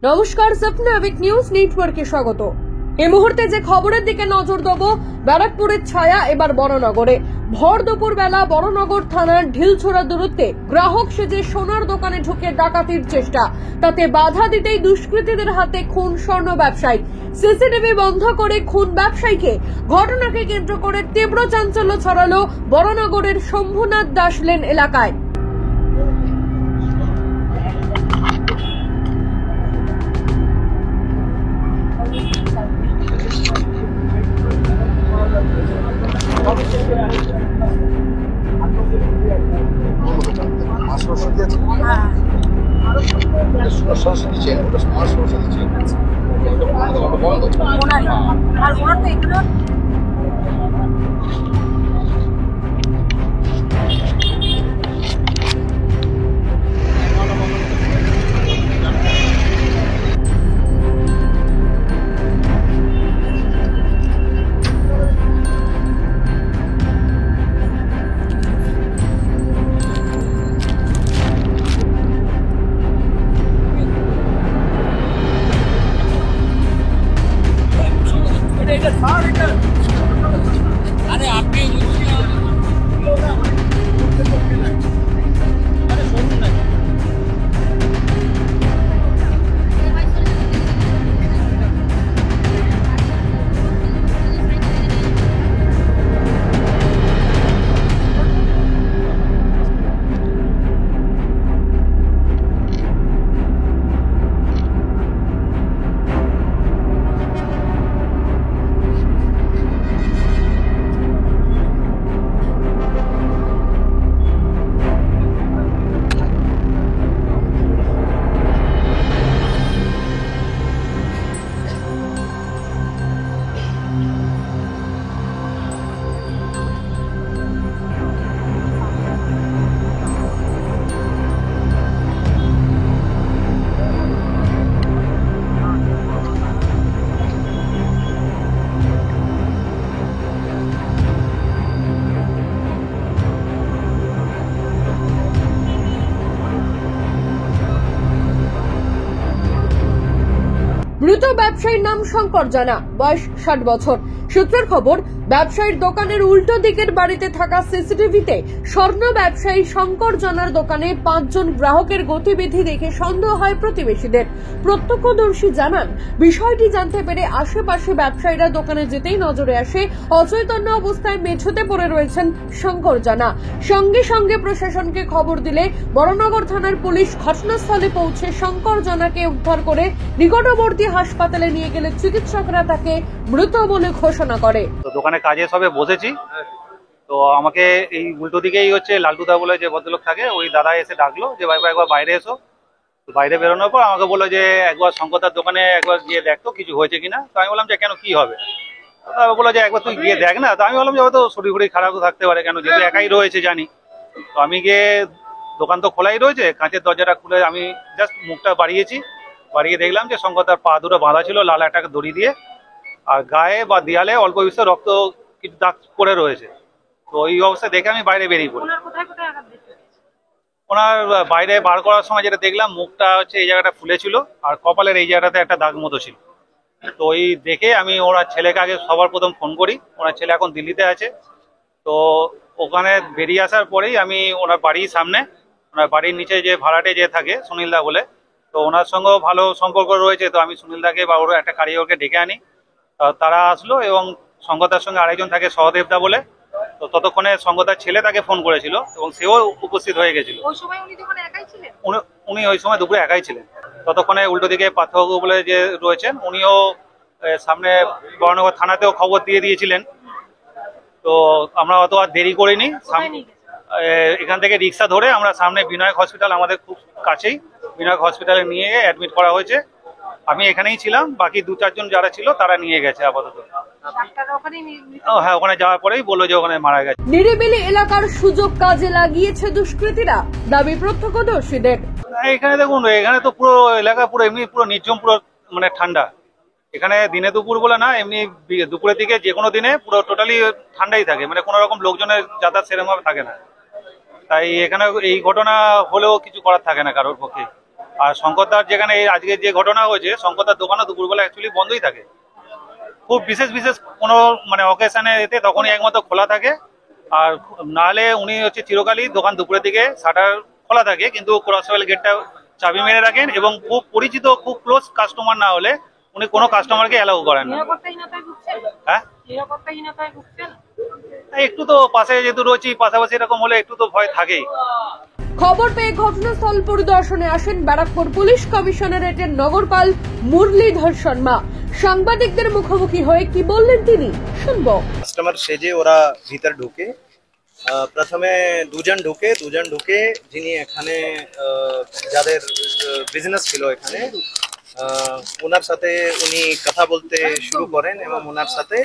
নমস্কার, স্বপ্নবিক নিউজ নেটওয়ার্কে স্বাগত। এই মুহূর্তে যে খবরের দিকে নজর দেব, ব্যারাকপুরের ছায়া এবার বড়নগরে। ভর দুপুর বেলা বড়নগর থানার ঢিলছোড়া দূরত্বে গ্রাহক সেজে সোনার দোকানে ঢুকে ডাকাতির চেষ্টা, তাতে বাধা দিতেই দুষ্কৃতীদের হাতে খুন স্বর্ণ ব্যবসায়ী। সিসিটিভি বন্ধ করে খুন ব্যবসায়ীকে। ঘটনাকে কেন্দ্র করে তীব্র চাঞ্চল্য ছড়ালো বড়নগরের শম্ভুনাথ দাস লেন এলাকায়। अरे आपके মৃত ব্যবসায়ীর নাম শঙ্কর জানা, বয়স 60 বছর। সূত্রের খবর, ব্যবসায়ীর দোকানের উল্টো দিকের বাড়িতে থাকা সিসিটিভিতে স্বর্ণ ব্যবসায়ী শঙ্কর জানার দোকানে 5 জন গ্রাহকের গতিবিধি দেখে সন্দেহ হয় প্রতিবেশীদের। প্রত্যক্ষদর্শী জানান, বিষয়টি জানতে পেরে আশেপাশে ব্যবসায়ীরা দোকানে যেতেই নজরে আসে অচৈতন্য অবস্থায় মেঝেতে পড়ে রয়েছেন শঙ্কর জানা। সঙ্গে সঙ্গে প্রশাসনকে খবর দিলে বড়নগর থানার পুলিশ ঘটনাস্থলে পৌঁছে শঙ্কর জানাকে উদ্ধার করে নিকটবর্তী হাসপাতালে নিয়ে গেলে চিকিৎসকরা তাকে মৃত বলে ঘোষণা করে। তো দোকানে কাজে সবে বসেছি, তো আমাকে এই উল্টো দিকেই হচ্ছে লালটুদা বলে যে ভদ্রলোক থাকে, ওই দাদা এসে ডাকলো যে ভাই একবার বাইরে এসো। তো বাইরে বেরোনোর পর আমাকে বললো যে একবার শঙ্করদার দোকানে একবার গিয়ে দেখতো কিছু হয়েছে কিনা। তো আমি বললাম যে কেন, কি হবে? তো বললো যে একবার তুই গিয়ে দেখ না। তো আমি বললাম যে হয়তো শরীর ফরীর খারাপ থাকতে পারে, কেন যেহেতু একাই রয়েছে জানি। তো আমি গিয়ে, দোকান তো খোলাই রয়েছে, কাঁচের দরজাটা খুলে আমি জাস্ট মুখটা বাড়িয়েছি, বাড়িয়ে দেখলাম যে শঙ্করদার পা দুটো বাঁধা ছিল লাল একটা দড়ি দিয়ে, আর গায়ে বা দেয়ালে অল্প বিস্তর রক্ত কিছু দাগ পড়ে রয়েছে। তো ওই অবস্থা দেখে আমি বাইরে বেরিয়ে পড়ি। ওনার বাইরে বার করার সময় যেটা দেখলাম, মুখটা হচ্ছে এই জায়গাটা ফুলেছিল আর কপালের এই জায়গাটাতে একটা দাগ মতো ছিল। তো ওই দেখে আমি ওনার ছেলেকে আগে সবার প্রথম ফোন করি। ওনার ছেলে এখন দিল্লিতে আছে। তো ওখানে বেরিয়ে আসার পরেই আমি ওনার বাড়ির সামনে, ওনার বাড়ির নিচে যে ভাড়াটে যে থাকে সুনীলদা বলে, তো ওনার সঙ্গেও ভালো সম্পর্ক রয়েছে। তো আমি সুনীলদাকে বা ওর একটা কারিগরকে ডেকে আনি। তারা আসলো এবং শঙ্করদার সঙ্গে আরেকজন থাকে সহদেবদা বলে। তো ততক্ষণে শঙ্করদার ছেলে তাকে ফোন করেছিল এবং সেও উপস্থিত হয়ে গেছিল। উনি ওই সময় দুপুরে একাই ছিলেন। ততক্ষণে উল্টো দিকে পার্থবাবু বলে যে রয়েছেন, উনিও সামনে বড়নগর থানাতেও খবর দিয়ে দিয়েছিলেন। তো আমরা অত আর দেরি করিনি, এখান থেকে রিক্সা ধরে আমরা সামনে বিনায়ক হসপিটাল, আমাদের খুব কাছেই, বিনায়ক হসপিটালে নিয়ে অ্যাডমিট করা হয়েছে। আমি এখানেই ছিলাম, বাকি 2-4 জন যারা ছিল তারা নিয়ে গেছে আপাতত। হ্যাঁ, ওখানে যাওয়ার পরেই বললো যে ওখানে মারা গেছে। নিরিবিলি এলাকার সুযোগ কাজে লাগিয়েছে দুষ্কৃতীরা, দাবি প্রত্যক্ষদর্শীদের। এখানে দেখুন, এখানে তো পুরো এলাকা পুরো এমনি পুরো নির্জন, পুরো মানে ঠান্ডা। এখানে দিনে দুপুর বলে না, এমনি দুপুরের দিকে যে কোনো দিনে পুরো টোটালি ঠান্ডাই থাকে, মানে কোনো রকম লোকজনের যাতায়াত সেরকম ভাবে থাকে না। তাই এখানে এই ঘটনা হলেও কিছু করার থাকে না কারোর পক্ষে। আর শঙ্করদার যেখানে আজকে যে ঘটনা হয়েছে, শঙ্করদার দোকানও দুপুরবেলা অ্যাকচুয়ালি বন্ধই থাকে। খুব বিশেষ বিশেষ কোনো মানে অকেশনে এতে তখনই একমাত্র খোলা থাকে, আর নাহলে উনি হচ্ছে চিরকালই দোকান দুপুরের দিকে শাটার খোলা থাকে, কিন্তু ক্রসওয়েল গেটটা চাবি মেরে রাখেন এবং খুব পরিচিত খুব ক্লোজ কাস্টমার না হলে উনি কোনো কাস্টমারকে অ্যালাউ করেন না। হ্যাঁ, একটু তো পাশে যেহেতু রয়েছি, পাশাপাশি এরকম হলে একটু তো ভয় থাকেই। খবর পেয়ে ঘটনাস্থল পরিদর্শনে আসেন ব্যারাকপুর পুলিশ কমিশনারেটের নগরপাল মুরলীধর শর্মা। সাংবাদিকদের মুখোমুখি হয়ে কি বললেন তিনি, শুনবো। কাস্টমার সেজে ওরা ভিতর ঢুকে, প্রথমে দুজন ঢুকে যিনি এখানে যাদের বিজনেস ছিল এখানে, ওনার সাথে উনি কথা বলতে শুরু করেন এবং ওনার সাথে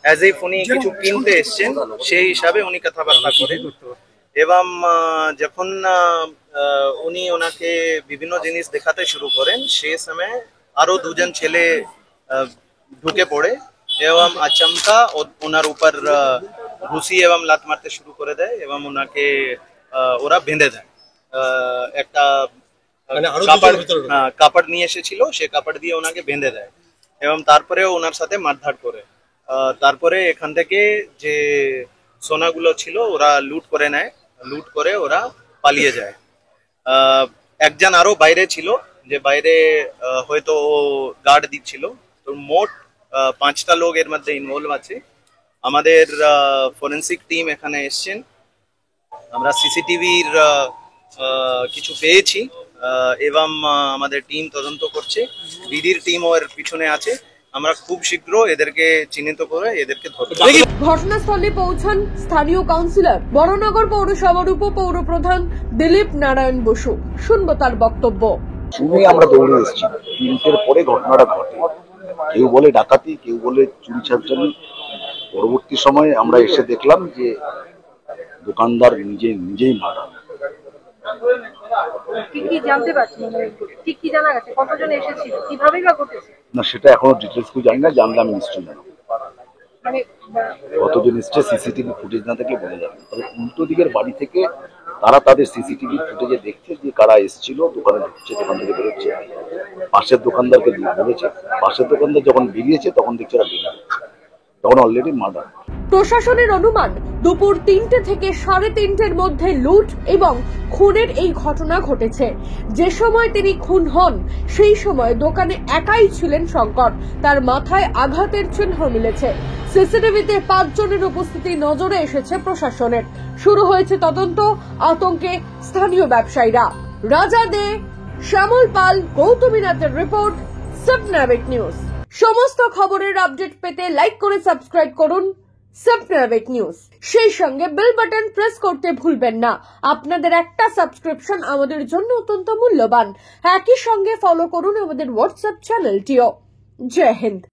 অ্যাজ ইফ উনি কিছু কিনতে এসছেন সেই হিসাবে উনি কথাবার্তা করেন। এবং যখন উনি ওনাকে বিভিন্ন জিনিস দেখাতে শুরু করেন সেই সময় আরো দুজন ছেলে ঢুকে পড়ে এবং আচমকা ওনার উপর ঘুষি এবং লাত মারতে শুরু করে দেয় এবং ওনাকে ওরা বেঁধে দেয়। একটা কাপড় নিয়ে এসেছিল, সে কাপড় দিয়ে ওনাকে বেঁধে দেয় এবং তারপরে ওনার সাথে মারধর করে। তারপরে এখান থেকে যে সোনাগুলো ছিল ওরা লুট করে নেয়, লুট করে ওরা পালিয়ে যায়। একজন আরো বাইরে ছিল, যে বাইরে হয়তো ও গার্ড দিচ্ছিল। তো মোট 5টা লোক এর মধ্যে ইনভলভ আছে। আমাদের ফরেন্সিক টিম এখানে এসছেন, আমরা সিসিটিভির কিছু পেয়েছি এবং আমাদের টিম তদন্ত করছে, বিডির টিম ওর পিছনে আছে। আমরা খুব শীঘ্র এদেরকে চিহ্নিত করে এদেরকে ধরব। ঘটনাস্থলে পৌঁছান স্থানীয় কাউন্সিলর, বড়নগর পৌরসভার উপপৌর প্রধান দিলীপ নারায়ণ বসু। শুনবো তার বক্তব্য। আমরা দৌড়ে এসেছি, 3টের পরে ঘটনাটা ঘটে। কেউ বলে ডাকাতি, কেউ বলে চুরি চারচারি। পরবর্তী সময়ে আমরা এসে দেখলাম যে দোকানদার নিজেই মারা। না, সেটা এখনো ডিটেলস কিছু জানি না, জানলে আমি নিশ্চয়ই জানাবো। কতজন এসছে সিসিটিভি ফুটেজ না থেকে বোঝা যাবে। তবে উল্টো দিকের বাড়ি থেকে তারা তাদের সিসিটিভি ফুটেজে দেখছে যে কারা এসেছিল, দোকানে ঢুকছে, দোকান থেকে বেরোচ্ছে। পাশের দোকানদারকে বলেছে, পাশের দোকানদার যখন বেরিয়েছে তখন দেখছে ওরা বেরিয়ে যাচ্ছে, তখন অলরেডি মার্ডার। প্রশাসনের অনুমান দুপুর 3টে থেকে 3:30-এর মধ্যে লুট এবং খুনের এই ঘটনা ঘটেছে। যে সময় তিনি খুন হন সেই সময় দোকানে একাই ছিলেন শঙ্কর। তার মাথায় আঘাতের চিহ্ন মিলেছে। সিসিটিভিতে 5 জনের উপস্থিতি নজরে এসেছে প্রশাসনের। শুরু হয়েছে তদন্ত। আতঙ্কে স্থানীয় ব্যবসায়ীরা। রাজা দে, শ্যামল পাল, গৌতমী নাথের রিপোর্ট, সাবনাবিক নিউজ। সমস্ত খবরের আপডেট পেতে লাইক করে সাবস্ক্রাইব করুন সাবনাবিক নিউজ। সেই সঙ্গে বেল বাটন প্রেস করতে ভুলবেন না। আপনাদের একটা সাবস্ক্রিপশন আমাদের জন্য অত্যন্ত মূল্যবান। একই সঙ্গে ফলো করুন আমাদের হোয়াটসঅ্যাপ চ্যানেলটিও। জয় হিন্দ।